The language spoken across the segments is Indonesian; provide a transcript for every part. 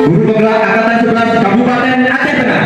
Guru Penggerak Angkatan 11 Kabupaten Aceh Tengah.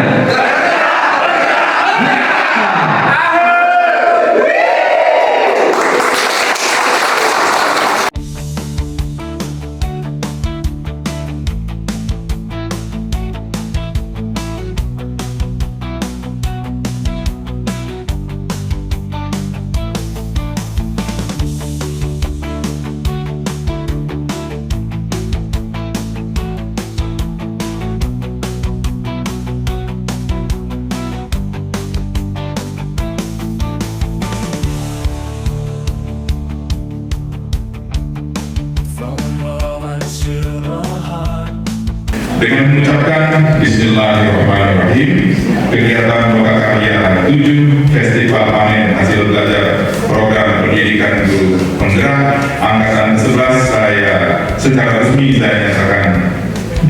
Dengan mengucapkan Bismillahirrahmanirrahim, kegiatan Lokakarya 7 Festival Panen Hasil Belajar Program Pendidikan Guru Penggerak Angkatan 11 secara resmi saya nyatakan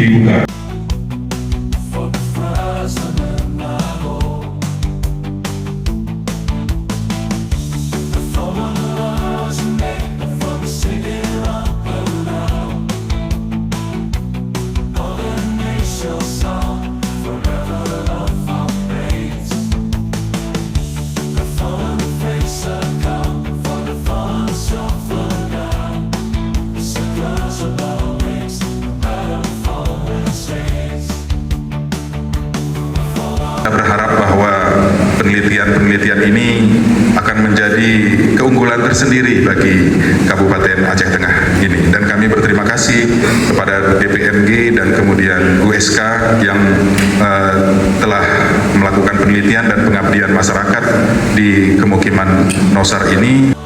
dibuka. Kita berharap bahwa penelitian ini akan menjadi keunggulan tersendiri bagi Kabupaten Aceh Tengah ini, dan kami berterima kasih kepada DPMG dan kemudian USK yang telah melakukan penelitian dan pengabdian masyarakat di Kemukiman Nosar ini.